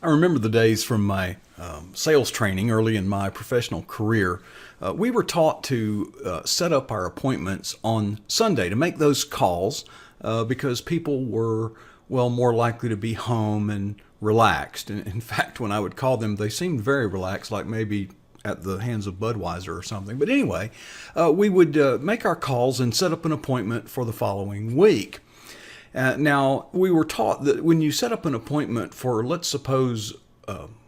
I remember the days from my sales training early in my professional career. We were taught to set up our appointments on Sunday to make those calls because people were, well, more likely to be home and relaxed. And in fact, when I would call them, they seemed very relaxed, like maybe at the hands of Budweiser or something. But anyway, we would make our calls and set up an appointment for the following week. Now, we were taught that when you set up an appointment for, let's suppose,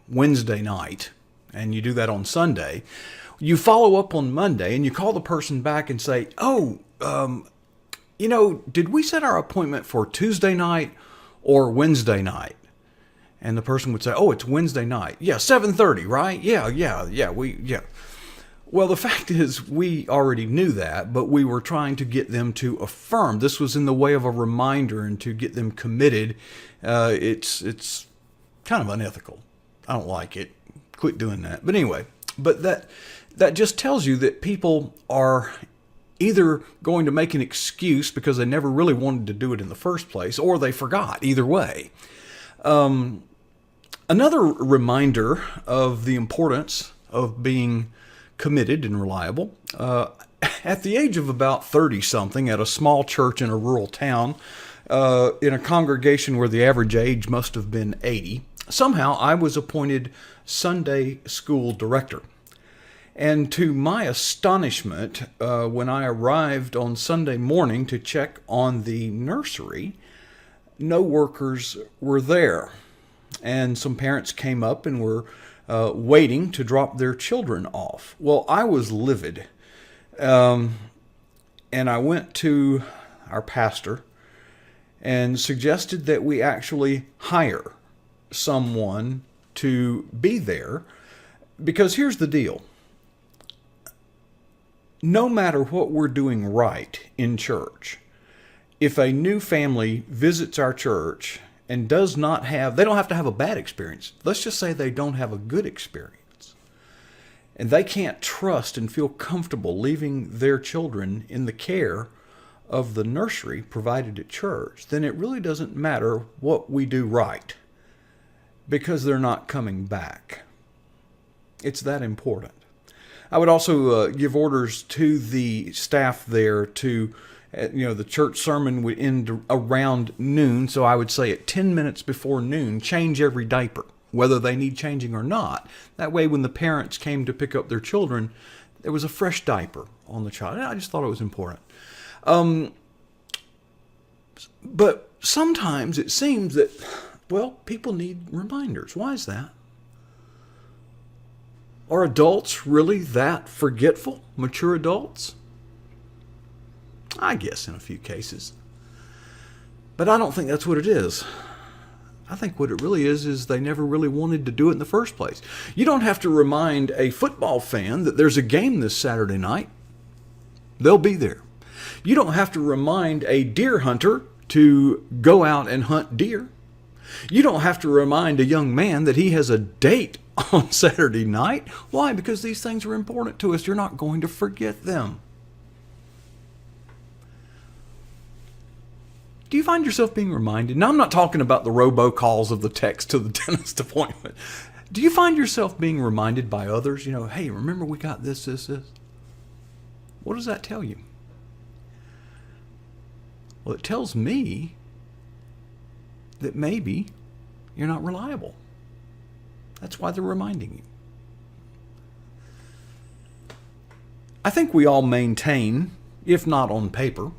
Wednesday night, and you do that on Sunday, you follow up on Monday and you call the person back and say, did we set our appointment for Tuesday night or Wednesday night? And the person would say, oh, it's Wednesday night. Yeah, 7:30, right? Yeah. Well, the fact is we already knew that, but we were trying to get them to affirm. This was in the way of a reminder and to get them committed. It's kind of unethical. I don't like it. Quit doing that. But anyway, that just tells you that people are either going to make an excuse because they never really wanted to do it in the first place, or they forgot. Either way. Another reminder of the importance of being committed and reliable. At the age of about 30-something, at a small church in a rural town, in a congregation where the average age must have been 80, somehow I was appointed Sunday school director. And to my astonishment, when I arrived on Sunday morning to check on the nursery, no workers were there. And some parents came up and were waiting to drop their children off. Well, I was livid. And I went to our pastor and suggested that we actually hire someone to be there. Because here's the deal. No matter what we're doing right in church, if a new family visits our church and they don't have to have a bad experience. Let's just say they don't have a good experience. And they can't trust and feel comfortable leaving their children in the care of the nursery provided at church, then it really doesn't matter what we do right because they're not coming back. It's that important. I would also give orders to the staff there to the church sermon would end around noon, so I would say at 10 minutes before noon, change every diaper, whether they need changing or not. That way, when the parents came to pick up their children, there was a fresh diaper on the child. I just thought it was important. But sometimes it seems that, people need reminders. Why is that? Are adults really that forgetful? Mature adults? I guess in a few cases. But I don't think that's what it is. I think what it really is they never really wanted to do it in the first place. You don't have to remind a football fan that there's a game this Saturday night. They'll be there. You don't have to remind a deer hunter to go out and hunt deer. You don't have to remind a young man that he has a date on Saturday night. Why? Because these things are important to us. You're not going to forget them. Do you find yourself being reminded? Now, I'm not talking about the robocalls of the text to the dentist appointment. Do you find yourself being reminded by others? Hey, remember we got this. What does that tell you? Well, it tells me that maybe you're not reliable. That's why they're reminding you. I think we all maintain, if not on paper,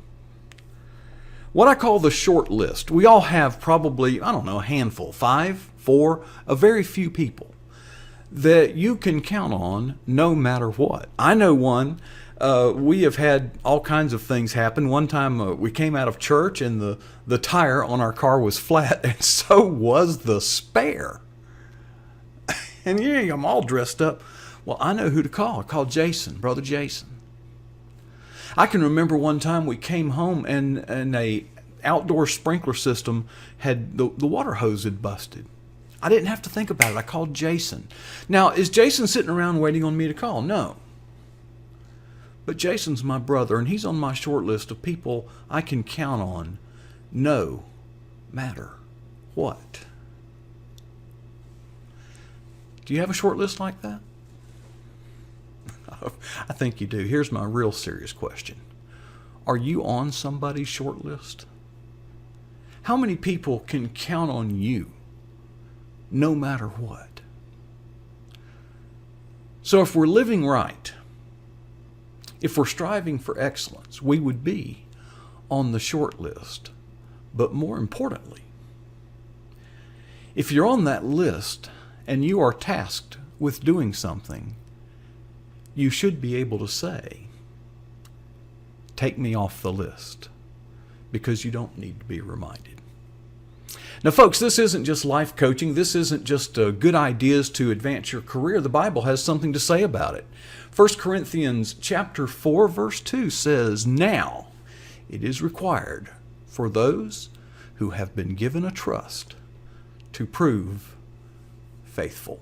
what I call the short list. We all have probably, a handful, 5, 4, a very few people that you can count on no matter what. I know one. We have had all kinds of things happen. One time we came out of church and the tire on our car was flat, and so was the spare. And I'm all dressed up. Well, I know who to call. I called Jason, Brother Jason. I can remember one time we came home and a outdoor sprinkler system had the water hose had busted. I didn't have to think about it. I called Jason. Now, is Jason sitting around waiting on me to call? No. But Jason's my brother, and he's on my short list of people I can count on no matter what. Do you have a short list like that? I think you do. Here's my real serious question. Are you on somebody's short list? How many people can count on you no matter what? So if we're living right, if we're striving for excellence, we would be on the short list. But more importantly, if you're on that list and you are tasked with doing something, you should be able to say, take me off the list, because you don't need to be reminded. Now, folks, this isn't just life coaching. This isn't just good ideas to advance your career. The Bible has something to say about it. 1 Corinthians chapter 4, verse 2 says, now it is required for those who have been given a trust to prove faithful.